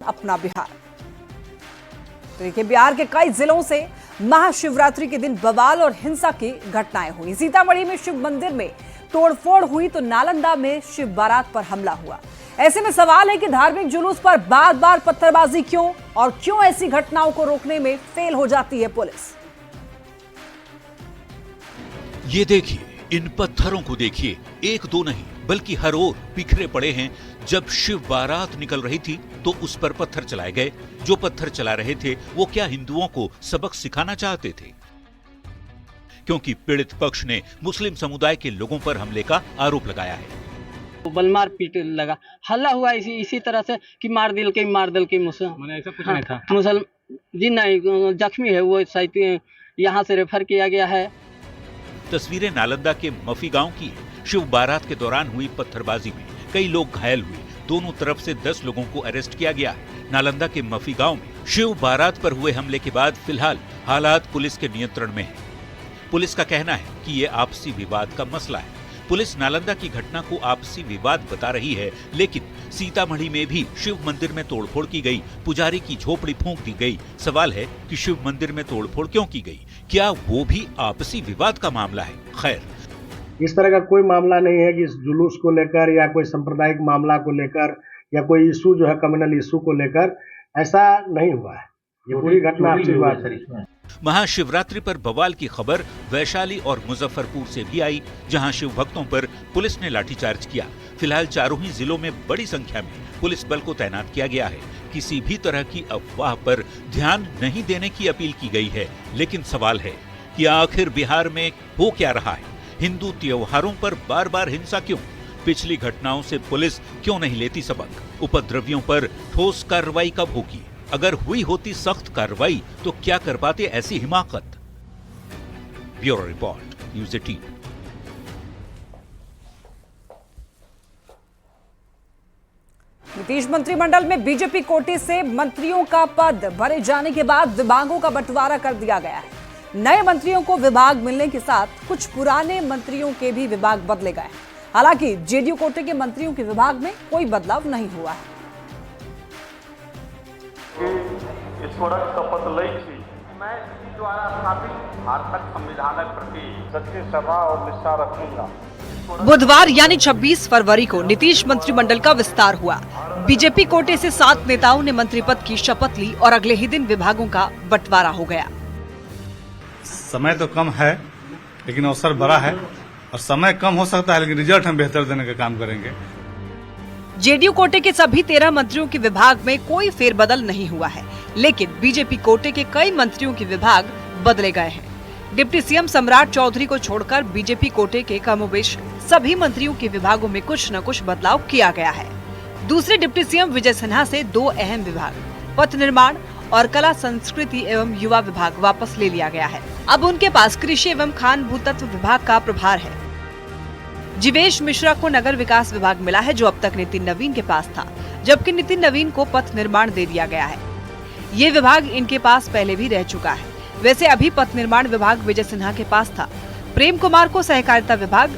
अपना बिहार। तो देखिए, बिहार के कई जिलों से महाशिवरात्रि के दिन बवाल और हिंसा की घटनाएं हुई। सीतामढ़ी में शिव मंदिर में तोड़फोड़ हुई तो नालंदा में शिव बारात पर हमला हुआ। ऐसे में सवाल है कि धार्मिक जुलूस पर बार बार पत्थरबाजी क्यों, और क्यों ऐसी घटनाओं को रोकने में फेल हो जाती है पुलिस। ये देखिए, इन पत्थरों को देखिए, एक दो नहीं बल्कि हर ओर बिखरे पड़े हैं। जब शिव बारात निकल रही थी तो उस पर पत्थर चलाए गए। जो पत्थर चला रहे थे वो क्या हिंदुओं को सबक सिखाना चाहते थे? क्योंकि पीड़ित पक्ष ने मुस्लिम समुदाय के लोगों पर हमले का आरोप लगाया है। बलमार पीट लगा, हल्ला हुआ इसी तरह से कि मार दिल के मैंने ऐसा कुछ नहीं था। मुसलमान जी नहीं, जख्मी है वो, शायद यहाँ से रेफर किया गया है। तस्वीरें नालंदा के मफी गांव की है। शिव बारात के दौरान हुई पत्थरबाजी में कई लोग घायल हुए। दोनों तरफ से 10 लोगों को अरेस्ट किया गया है। नालंदा के मफी गांव में शिव बारात पर हुए हमले के बाद फिलहाल हालात पुलिस के नियंत्रण में है। पुलिस का कहना है कि ये आपसी विवाद का मसला है। पुलिस नालंदा की घटना को आपसी विवाद बता रही है, लेकिन सीतामढ़ी में भी शिव मंदिर में तोड़फोड़ की गई, पुजारी की झोपड़ी फूंक दी गई। सवाल है कि शिव मंदिर में तोड़फोड़ क्यों की गई? क्या वो भी आपसी विवाद का मामला है? खैर, इस तरह का कोई मामला नहीं है कि इस जुलूस को लेकर या कोई सांप्रदायिक मामला को लेकर या कोई इशू जो है कम्युनल इशू को लेकर, ऐसा नहीं हुआ है। ये पूरी घटना आपसी विवाद है। महाशिवरात्रि पर बवाल की खबर वैशाली और मुजफ्फरपुर से भी आई, जहां शिव भक्तों पर पुलिस ने लाठीचार्ज किया। फिलहाल चारों ही जिलों में बड़ी संख्या में पुलिस बल को तैनात किया गया है। किसी भी तरह की अफवाह पर ध्यान नहीं देने की अपील की गई है। लेकिन सवाल है कि आखिर बिहार में हो क्या रहा है? हिंदू त्योहारों पर बार बार हिंसा क्यों? पिछली घटनाओं से पुलिस क्यों नहीं लेती सबक? उपद्रवियों पर ठोस कार्रवाई कब होगी? अगर हुई होती सख्त कार्रवाई तो क्या कर पाते ऐसी हिमाकत? Bureau report, news 18। नीतीश मंत्रिमंडल में बीजेपी कोटे से मंत्रियों का पद भरे जाने के बाद विभागों का बंटवारा कर दिया गया है। नए मंत्रियों को विभाग मिलने के साथ कुछ पुराने मंत्रियों के भी विभाग बदले गए। हालांकि जेडीयू कोटे के मंत्रियों के विभाग में कोई बदलाव नहीं हुआ है। ईश्वरक शपथ लै छी, मैं इसी द्वारा स्थापित भारतक संविधानक प्रति सच्ची श्रद्धा और निष्ठा रखूंगा। बुधवार यानी 26 फरवरी को नीतीश मंत्रिमंडल का विस्तार हुआ। बीजेपी कोटे से 7 नेताओं ने मंत्री पद की शपथ ली और अगले ही दिन विभागों का बंटवारा हो गया। समय तो कम है लेकिन अवसर बड़ा है, और समय कम हो सकता है लेकिन रिजल्ट हम बेहतर देने का काम करेंगे। जेडीयू कोटे के सभी 13 मंत्रियों के विभाग में कोई फेरबदल नहीं हुआ है, लेकिन बीजेपी कोटे के कई मंत्रियों के विभाग बदले गए हैं। डिप्टी सीएम सम्राट चौधरी को छोड़कर बीजेपी कोटे के कमोबेश सभी मंत्रियों के विभागों में कुछ न कुछ बदलाव किया गया है। दूसरे डिप्टी सीएम विजय सिन्हा से 2 अहम विभाग, पथ निर्माण और कला संस्कृति एवं युवा विभाग वापस ले लिया गया है। अब उनके पास कृषि एवं खान भूतत्व विभाग का प्रभार है। जीवेश मिश्रा को नगर विकास विभाग मिला है, जो अब तक नितिन नवीन के पास था, जबकि नितिन नवीन को पथ निर्माण दे दिया गया है। ये विभाग इनके पास पहले भी रह चुका है। वैसे अभी पथ निर्माण विभाग विजय सिन्हा के पास था। प्रेम कुमार को सहकारिता विभाग,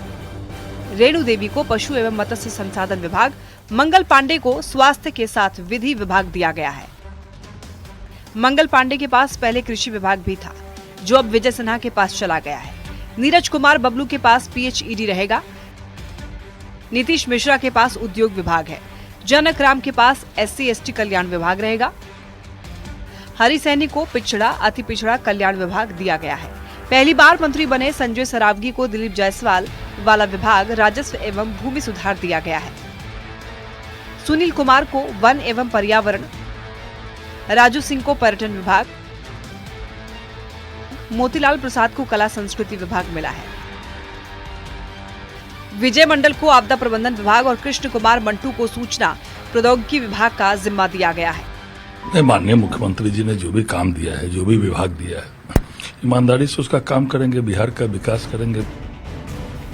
रेणु देवी को पशु एवं मत्स्य संसाधन विभाग, मंगल पांडे को स्वास्थ्य के साथ विधि विभाग दिया गया है। मंगल पांडे के पास पहले कृषि विभाग भी था, जो अब विजय सिन्हा के पास चला गया है। नीरज कुमार बबलू के पास पीएचईडी रहेगा। नीतीश मिश्रा के पास उद्योग विभाग है। जनक राम के पास SC/ST कल्याण विभाग रहेगा। हरि सैनी को पिछड़ा अति पिछड़ा कल्याण विभाग दिया गया है। पहली बार मंत्री बने संजय सरावगी को दिलीप जायसवाल वाला विभाग राजस्व एवं भूमि सुधार दिया गया है। सुनील कुमार को वन एवं पर्यावरण, राजू सिंह को पर्यटन विभाग, मोतीलाल प्रसाद को कला संस्कृति विभाग मिला है। विजय मंडल को आपदा प्रबंधन विभाग और कृष्ण कुमार मंटू को सूचना प्रौद्योगिकी विभाग का जिम्मा दिया गया है। माननीय मुख्यमंत्री जी ने जो भी काम दिया है, जो भी विभाग दिया है, ईमानदारी से उसका काम करेंगे, बिहार का विकास करेंगे।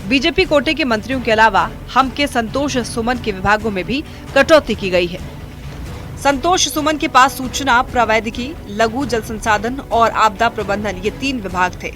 बीजेपी कोटे के मंत्रियों के अलावा हम के संतोष सुमन के विभागों में भी कटौती की गई है। संतोष सुमन के पास सूचना प्रौद्योगिकी, लघु जल संसाधन और आपदा प्रबंधन, ये 3 विभाग थे।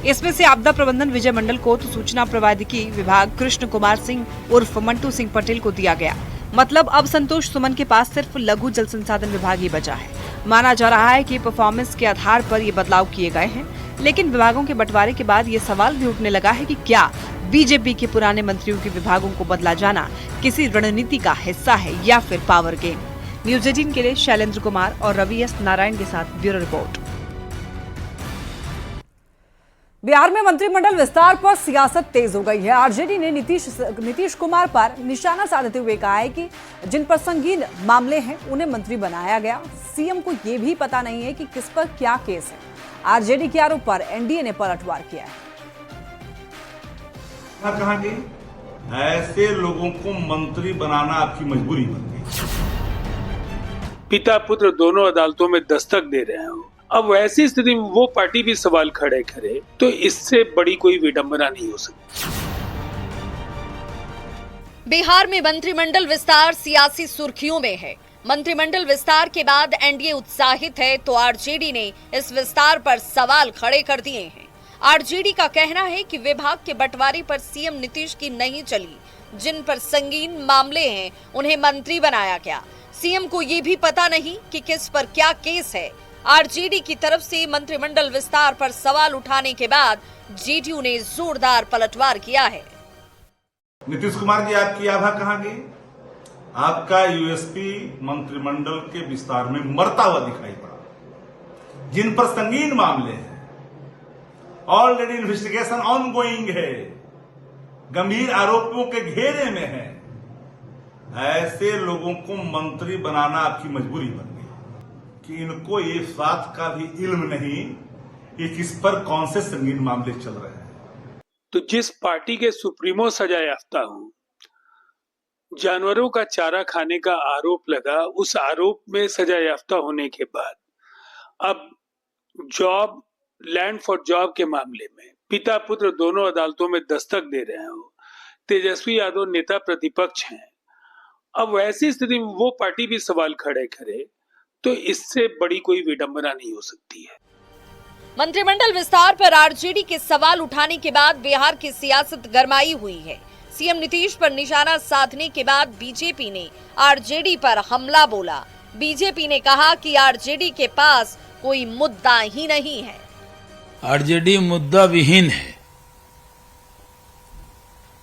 इसमें से आपदा प्रबंधन विजय मंडल को तो सूचना प्रौद्योगिकी विभाग कृष्ण कुमार सिंह उर्फ मंटू सिंह पटेल को दिया गया। मतलब अब संतोष सुमन के पास सिर्फ लघु जल संसाधन विभाग ही बचा है। माना जा रहा है कि परफॉर्मेंस के आधार पर ये बदलाव किए गए हैं, लेकिन विभागों के बंटवारे के बाद ये सवाल भी उठने लगा है कि क्या बीजेपी के पुराने मंत्रियों के विभागों को बदला जाना किसी रणनीति का हिस्सा है या फिर पावर गेम। न्यूज 18 के लिए शैलेंद्र कुमार और रवि एस नारायण के साथ ब्यूरो रिपोर्ट। बिहार में मंत्रिमंडल विस्तार पर सियासत तेज हो गई है। आरजेडी ने नीतीश कुमार पर निशाना साधते हुए कहा है कि जिन पर संगीन मामले हैं उन्हें मंत्री बनाया गया। सीएम को यह भी पता नहीं है कि किस पर क्या केस है। आरजेडी के आरोप पर एनडीए ने पलटवार किया है। कहा कि ऐसे लोगों को मंत्री बनाना आपकी मजबूरी बन गई। पिता पुत्र दोनों अदालतों में दस्तक दे रहे हो। अब वैसी स्थिति में वो पार्टी भी सवाल खड़े करे तो इससे बड़ी कोई विडंबना नहीं हो सकती। बिहार में मंत्रिमंडल विस्तार सियासी सुर्खियों में है। मंत्रिमंडल विस्तार के बाद एनडीए उत्साहित है तो आरजेडी ने इस विस्तार पर सवाल खड़े कर दिए हैं। आरजेडी का कहना है कि विभाग के बंटवारे पर सीएम नीतीश की नहीं चली। जिन पर संगीन मामले हैं उन्हें मंत्री बनाया गया। सीएम को ये भी पता नहीं कि किस पर क्या केस है। आरजेडी की तरफ से मंत्रिमंडल विस्तार पर सवाल उठाने के बाद जेडीयू ने जोरदार पलटवार किया है। नीतीश कुमार जी, आपकी आभा कहां गई? आपका यूएसपी मंत्रिमंडल के विस्तार में मरता हुआ दिखाई पड़ा। जिन पर संगीन मामले हैं, ऑलरेडी इन्वेस्टिगेशन ऑनगोइंग है, गंभीर आरोपों के घेरे में है, ऐसे लोगों को मंत्री बनाना आपकी मजबूरी बन गई कि इनको ये बात का भी इल्म नहीं कि किस पर कौन से संगीन मामले चल रहे हैं। तो जिस पार्टी के सुप्रीमो सजा याफ्ता हूं, जानवरों का चारा खाने का आरोप लगा, उस आरोप में सजा याफ्ता होने के बाद अब जॉब लैंड फॉर जॉब के मामले में पिता पुत्र दोनों अदालतों में दस्तक दे रहे हो। तेजस्वी यादव नेता प्रतिपक्ष हैं। अब वैसी स्थिति में वो पार्टी भी सवाल खड़े करे तो इससे बड़ी कोई विडंबना नहीं हो सकती है। मंत्रिमंडल विस्तार पर आरजेडी के सवाल उठाने के बाद बिहार की सियासत गरमाई हुई है। सीएम नीतीश पर निशाना साधने के बाद बीजेपी ने आरजेडी पर हमला बोला। बीजेपी ने कहा कि आरजेडी के पास कोई मुद्दा ही नहीं है। आरजेडी मुद्दा विहीन है।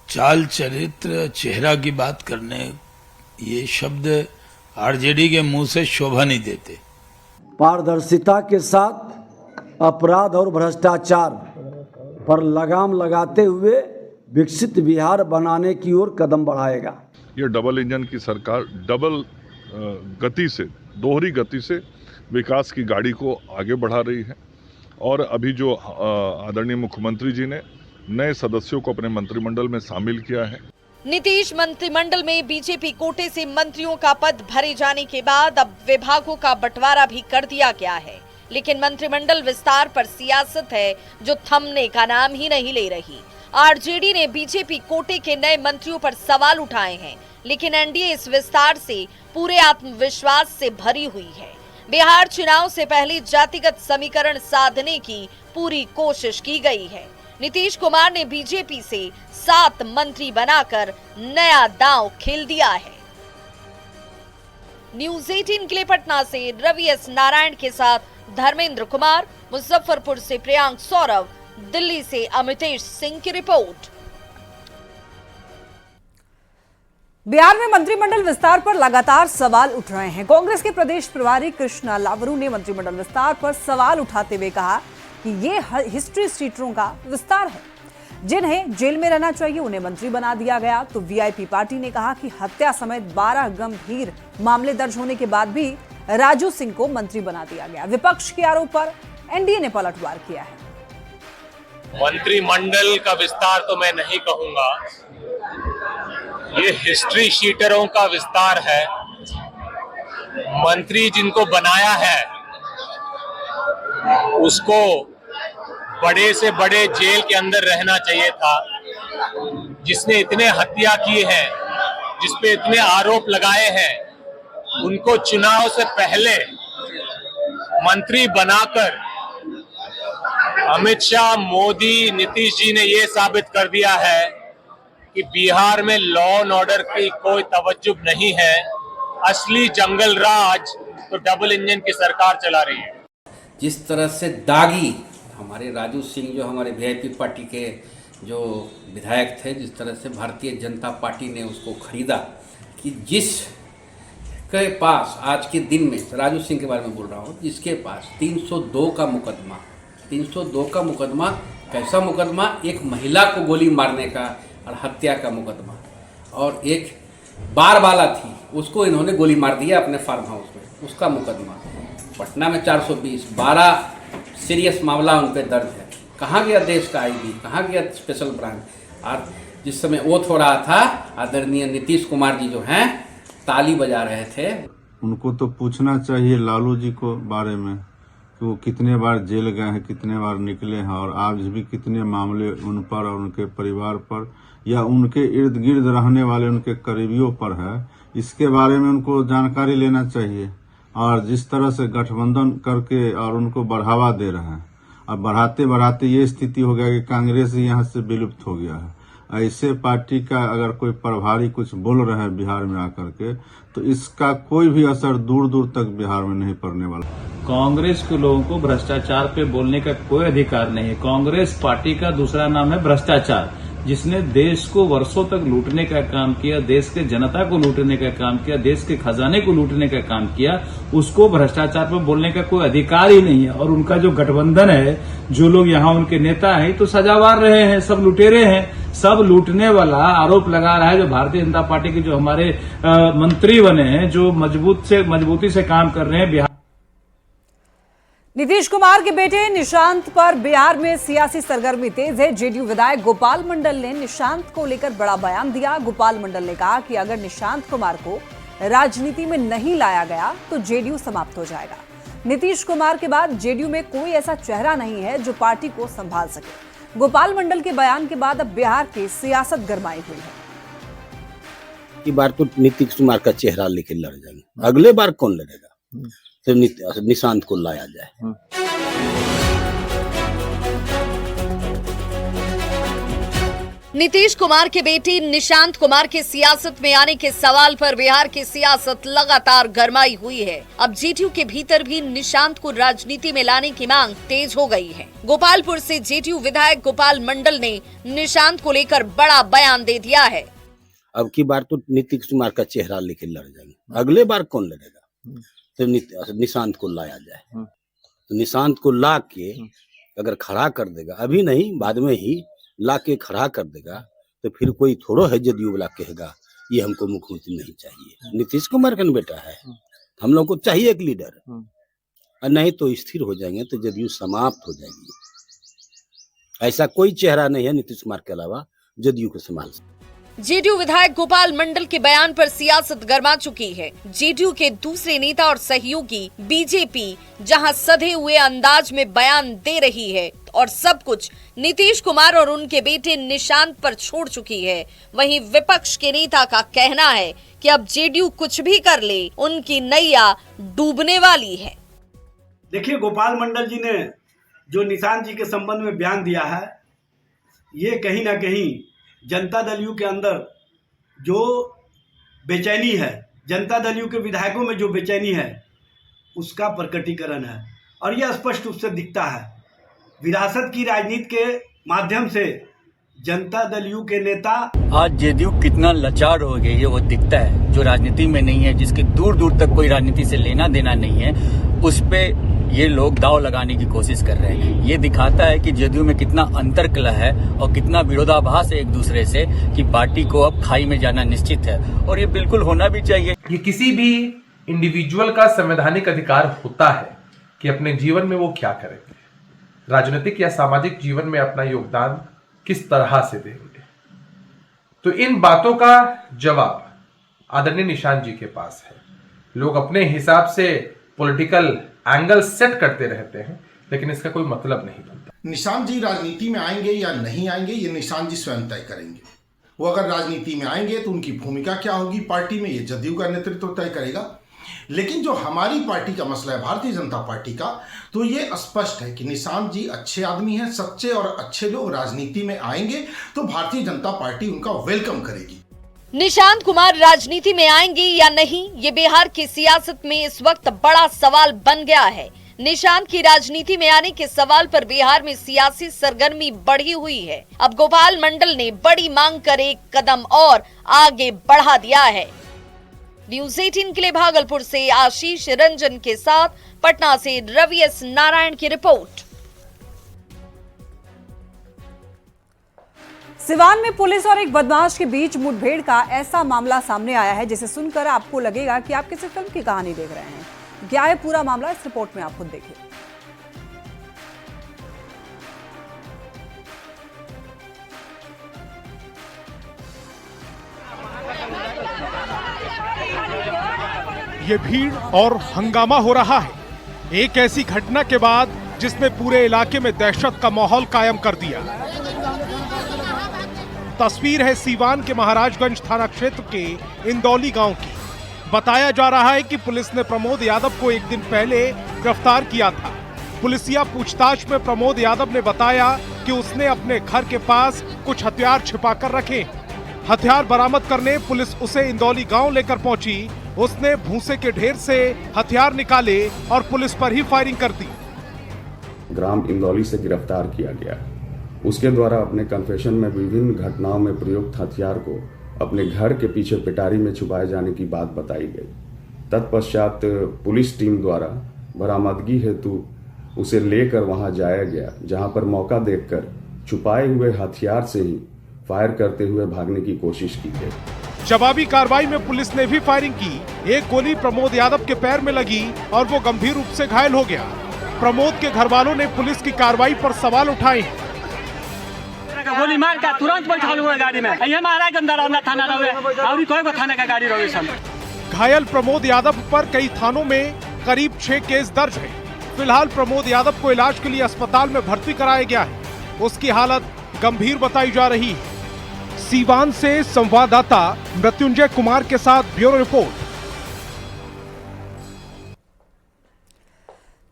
चाल चरित्र चेहरा की बात करने ये शब्द आरजेडी के मुंह से शोभा नहीं देते। पारदर्शिता के साथ अपराध और भ्रष्टाचार पर लगाम लगाते हुए विकसित बिहार बनाने की ओर कदम बढ़ाएगा। ये डबल इंजन की सरकार डबल गति से, दोहरी गति से विकास की गाड़ी को आगे बढ़ा रही है। और अभी जो आदरणीय मुख्यमंत्री जी ने नए सदस्यों को अपने मंत्रिमंडल में शामिल किया है। नीतीश मंत्रिमंडल में बीजेपी कोटे से मंत्रियों का पद भरे जाने के बाद अब विभागों का बंटवारा भी कर दिया गया है। लेकिन मंत्रिमंडल विस्तार पर सियासत है जो थमने का नाम ही नहीं ले रही। आरजेडी ने बीजेपी कोटे के नए मंत्रियों पर सवाल उठाए हैं, लेकिन एनडीए इस विस्तार से पूरे आत्मविश्वास से भरी हुई है। बिहार चुनाव से पहले जातिगत समीकरण साधने की पूरी कोशिश की गई है। नीतीश कुमार ने बीजेपी से 7 मंत्री बनाकर नया दांव खेल दिया है। न्यूज 18 के लिए पटना से रवि एस नारायण के साथ धर्मेंद्र कुमार, मुजफ्फरपुर से प्रियांक सौरभ, दिल्ली से अमितेश सिंह की रिपोर्ट। बिहार में मंत्रिमंडल विस्तार पर लगातार सवाल उठ रहे हैं। कांग्रेस के प्रदेश प्रभारी कृष्णा लावरू ने मंत्रिमंडल विस्तार पर सवाल उठाते हुए कहा कि ये हिस्ट्री सीटरों का विस्तार है। जिन्हें जेल में रहना चाहिए उन्हें मंत्री बना दिया गया। तो वीआईपी पार्टी ने कहा कि हत्या समेत 12 गंभीर मामले दर्ज होने के बाद भी राजू सिंह को मंत्री बना दिया गया। विपक्ष के आरोप पर एनडीए ने पलटवार किया है। मंत्रिमंडल का विस्तार तो मैं नहीं कहूंगा, ये हिस्ट्री शीटरों का विस्तार है। मंत्री जिनको बनाया है उसको बड़े से बड़े जेल के अंदर रहना चाहिए था। जिसने इतने हत्या की है, जिसपे इतने आरोप लगाए हैं, उनको चुनाव से पहले मंत्री बनाकर अमित शाह, मोदी, नीतीश जी ने ये साबित कर दिया है कि बिहार में लॉ एंड ऑर्डर की कोई तवज्जुह नहीं है, असली जंगल राज तो डबल इंजन की सरकार चला रही है। जिस तरह से दागी हमारे राजू सिंह जो हमारे वीआईपी पार्टी के जो विधायक थे, जिस तरह से भारतीय जनता पार्टी ने उसको खरीदा कि जिस के पास आज के दिन में, राजू सिंह के बारे में बोल रहा हूँ, जिसके पास 302 का मुकदमा, 302 का मुकदमा, कैसा मुकदमा, एक महिला को गोली मारने का और हत्या का मुकदमा, और एक बार वाला थी उसको इन्होंने गोली मार दिया अपने फार्म हाउस में, उसका मुकदमा। पटना में 420, 12 सीरियस मामला उन पर दर्ज है। कहाँ गया देश का आईबी, कहाँ गया स्पेशल ब्रांच? और जिस समय ओथ हो रहा था, आदरणीय नीतीश कुमार जी जो हैं ताली बजा रहे थे। उनको तो पूछना चाहिए लालू जी को बारे में कि वो कितने बार जेल गए हैं, कितने बार निकले हैं, और आज भी कितने मामले उन पर और उनके परिवार पर या उनके इर्द गिर्द रहने वाले उनके करीबियों पर है। इसके बारे में उनको जानकारी लेना चाहिए। और जिस तरह से गठबंधन करके और उनको बढ़ावा दे रहे हैं, अब बढ़ाते बढ़ाते ये स्थिति हो गया कि कांग्रेस ही यहाँ से विलुप्त हो गया है। ऐसे पार्टी का अगर कोई प्रभारी कुछ बोल रहे हैं बिहार में आकर के, तो इसका कोई भी असर दूर दूर तक बिहार में नहीं पड़ने वाला। कांग्रेस के लोगों को भ्रष्टाचार पे बोलने का कोई अधिकार नहीं है। कांग्रेस पार्टी का दूसरा नाम है भ्रष्टाचार, जिसने देश को वर्षों तक लूटने का काम किया, देश के जनता को लूटने का काम किया, देश के खजाने को लूटने का काम किया, उसको भ्रष्टाचार पर बोलने का कोई अधिकार ही नहीं है। और उनका जो गठबंधन है, जो लोग यहाँ उनके नेता हैं, तो सजावार रहे हैं, सब लुटेरे हैं। सब लूटने वाला आरोप लगा रहा है जो भारतीय जनता पार्टी के जो हमारे मंत्री बने हैं, जो मजबूती से काम कर रहे हैं। बिहार नीतीश कुमार के बेटे निशांत पर बिहार में सियासी सरगर्मी तेज है। जेडीयू विधायक गोपाल मंडल ने निशांत को लेकर बड़ा बयान दिया। गोपाल मंडल ने कहा कि अगर निशांत कुमार को राजनीति में नहीं लाया गया तो जेडीयू समाप्त हो जाएगा। नीतीश कुमार के बाद जेडीयू में कोई ऐसा चेहरा नहीं है जो पार्टी को संभाल सके। गोपाल मंडल के बयान के बाद अब बिहार की सियासत गरमाई हुई है। इस बार तो नीतीश कुमार का चेहरा लेके लड़ जाएंगे, अगले बार कौन लड़ेगा? तो निशांत को लाया जाए। नीतीश कुमार के बेटे निशांत कुमार के सियासत में आने के सवाल पर बिहार की सियासत लगातार गरमाई हुई है। अब जेडीयू के भीतर भी निशांत को राजनीति में लाने की मांग तेज हो गई है। गोपालपुर से जेडीयू विधायक गोपाल मंडल ने निशांत को लेकर बड़ा बयान दे दिया है। अब की बार तो नीतीश कुमार का चेहरा लेके लड़ जाएंगे, अगले बार कौन लड़ेगा? तो निशांत को लाया जाए। तो निशांत को ला के अगर खड़ा कर देगा, अभी नहीं बाद में ही ला के खड़ा कर देगा, तो फिर कोई थोड़ा है जदयू वाला कहेगा ये हमको मुख्यमंत्री नहीं चाहिए। नीतीश कुमार का बेटा है, हम लोग को चाहिए एक लीडर, और नहीं तो स्थिर हो जाएंगे तो जदयू समाप्त हो जाएगी। ऐसा कोई चेहरा नहीं है नीतीश कुमार के अलावा जदयू को संभाल सकता। जेडीयू विधायक गोपाल मंडल के बयान पर सियासत गरमा चुकी है। जेडीयू के दूसरे नेता और सहयोगी बीजेपी जहां सधे हुए अंदाज में बयान दे रही है और सब कुछ नीतीश कुमार और उनके बेटे निशांत पर छोड़ चुकी है, वहीं विपक्ष के नेता का कहना है कि अब जेडीयू कुछ भी कर ले, उनकी नैया डूबने वाली है। देखिए, गोपाल मंडल जी ने जो निशांत जी के संबंध में बयान दिया है, ये कहीं ना कहीं जनता दल यू के अंदर जो बेचैनी है, जनता दल यू के विधायकों में जो बेचैनी है, उसका प्रकटीकरण है। और यह स्पष्ट रूप से दिखता है। विरासत की राजनीति के माध्यम से जनता दल यू के नेता आज जेडीयू कितना लाचार हो गई है वो दिखता है। जो राजनीति में नहीं है, जिसके दूर दूर तक कोई राजनीति से लेना देना नहीं है, उस पे ये लोग दाव लगाने की कोशिश कर रहे हैं। ये दिखाता है कि जेडीयू में कितना अंतरकलह है और कितना विरोधाभास है एक दूसरे से, कि पार्टी को अब खाई में जाना निश्चित है, और ये बिल्कुल होना भी चाहिए। ये किसी भी इंडिविजुअल का संवैधानिक अधिकार होता है कि अपने जीवन में वो क्या करेंगे, राजनीतिक या सामाजिक जीवन में अपना योगदान किस तरह से देंगे। तो इन बातों का जवाब आदरणीय निशांत जी के पास है। लोग अपने हिसाब से पॉलिटिकल एंगल सेट करते रहते हैं, लेकिन इसका कोई मतलब नहीं बनता। निशांत जी राजनीति में आएंगे या नहीं आएंगे, ये निशांत जी स्वयं तय करेंगे। वो अगर राजनीति में आएंगे तो उनकी भूमिका क्या होगी पार्टी में, ये जदयू का नेतृत्व तय करेगा। लेकिन जो हमारी पार्टी का मसला है, भारतीय जनता पार्टी का, तो ये स्पष्ट है कि निशांत जी अच्छे आदमी हैं, सच्चे और अच्छे लोग राजनीति में आएंगे तो भारतीय जनता पार्टी उनका वेलकम करेगी। निशांत कुमार राजनीति में आएंगे या नहीं, ये बिहार की सियासत में इस वक्त बड़ा सवाल बन गया है। निशांत की राजनीति में आने के सवाल पर बिहार में सियासी सरगर्मी बढ़ी हुई है। अब गोपाल मंडल ने बड़ी मांग कर एक कदम और आगे बढ़ा दिया है। न्यूज़ 18 के लिए भागलपुर से आशीष रंजन के साथ पटना से रवि एस नारायण की रिपोर्ट। सिवान में पुलिस और एक बदमाश के बीच मुठभेड़ का ऐसा मामला सामने आया है जिसे सुनकर आपको लगेगा कि आप किसी फिल्म की कहानी देख रहे हैं। क्या है पूरा मामला, इस रिपोर्ट में आप खुद देखिए। ये भीड़ और हंगामा हो रहा है एक ऐसी घटना के बाद जिसने पूरे इलाके में दहशत का माहौल कायम कर दिया। तस्वीर है सीवान के महाराजगंज थाना क्षेत्र के इंदौली गांव की। बताया जा रहा है कि पुलिस ने प्रमोद यादव को एक दिन पहले गिरफ्तार किया था। पुलिसिया पूछताछ में प्रमोद यादव ने बताया कि उसने अपने घर के पास कुछ हथियार छिपाकर रखे। हथियार बरामद करने पुलिस उसे इंदौली गांव लेकर पहुंची। उसने भूसे के ढेर से हथियार निकाले और पुलिस पर ही फायरिंग कर दी। ग्राम इंदौली से गिरफ्तार किया गया। उसके द्वारा अपने कन्फेशन में विभिन्न घटनाओं में प्रयुक्त हथियार को अपने घर के पीछे पिटारी में छुपाए जाने की बात बताई गई। तत्पश्चात पुलिस टीम द्वारा बरामदगी हेतु उसे लेकर वहां जाया गया, जहां पर मौका देखकर छुपाए हुए हथियार से ही फायर करते हुए भागने की कोशिश की गई। जवाबी कार्रवाई में पुलिस ने भी फायरिंग की। एक गोली प्रमोद यादव के पैर में लगी और वो गंभीर रूप से घायल हो गया। प्रमोद के घर वालों ने पुलिस की कार्रवाई पर सवाल उठाए हैं। गोली मार का तुरंत बैठा हुआ गाड़ी में, ये महाराज गंदा थाना रहे और कोई को थाने का गाड़ी रहे सब। घायल प्रमोद यादव पर कई थानों में करीब 6 केस दर्ज है। फिलहाल प्रमोद यादव को इलाज के लिए अस्पताल में भर्ती कराया गया है। उसकी हालत गंभीर बताई जा रही है। सीवान से संवाददाता मृत्युंजय कुमार के साथ ब्यूरो रिपोर्ट।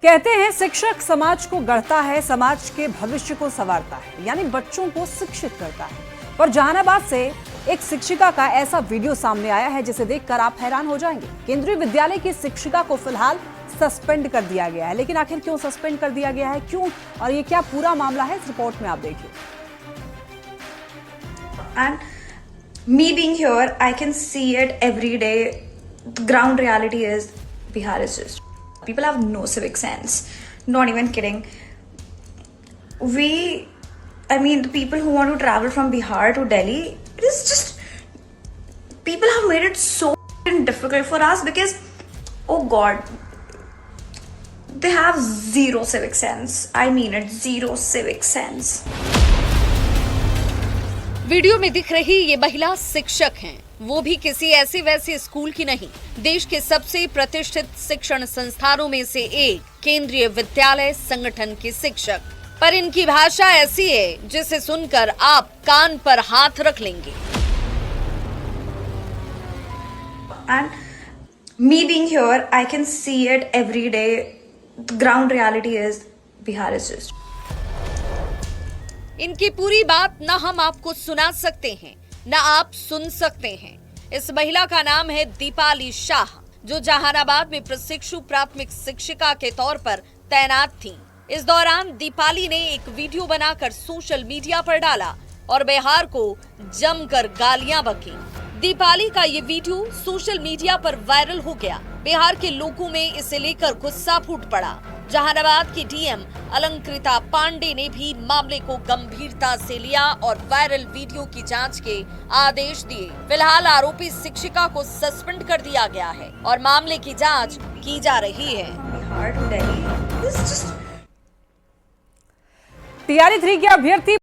कहते हैं शिक्षक समाज को गढ़ता है, समाज के भविष्य को संवारता है, यानी बच्चों को शिक्षित करता है। पर जहानाबाद से एक शिक्षिका का ऐसा वीडियो सामने आया है जिसे देखकर आप हैरान हो जाएंगे। केंद्रीय विद्यालय की शिक्षिका को फिलहाल सस्पेंड कर दिया गया है, लेकिन आखिर क्यों सस्पेंड कर दिया गया है, क्यों और ये क्या पूरा मामला है, इस रिपोर्ट में आप देखिए। And me being here, I can see it every day. The ground reality is Bihar is just people have no civic sense. Not even kidding. I mean, the people who want to travel from Bihar to Delhi, it is just people have made it so difficult for us because, oh God, they have zero civic sense. I mean it, zero civic sense. Video में दिख रही ये महिला शिक्षक हैं, वो भी किसी ऐसे वैसे स्कूल की नहीं, देश के सबसे प्रतिष्ठित शिक्षण संस्थानों में से एक केंद्रीय विद्यालय संगठन के शिक्षक। पर इनकी भाषा ऐसी है जिसे सुनकर आप कान पर हाथ रख लेंगे। And me being here, I can see it every day. The ground reality is Bihar is just. इनकी पूरी बात ना हम आपको सुना सकते हैं, ना आप सुन सकते हैं। इस महिला का नाम है दीपाली शाह, जो जहानाबाद में प्रशिक्षु प्राथमिक शिक्षिका के तौर पर तैनात थीं। इस दौरान दीपाली ने एक वीडियो बनाकर सोशल मीडिया पर डाला और बिहार को जमकर गालियां बकीं। दीपाली का ये वीडियो सोशल मीडिया पर वायरल हो गया। बिहार के लोगों में इसे लेकर गुस्सा फूट पड़ा। जहानाबाद की डीएम अलंकृता पांडे ने भी मामले को गंभीरता से लिया और वायरल वीडियो की जांच के आदेश दिए। फिलहाल आरोपी शिक्षिका को सस्पेंड कर दिया गया है और मामले की जांच की जा रही है। TRE 3 के अभ्यर्थी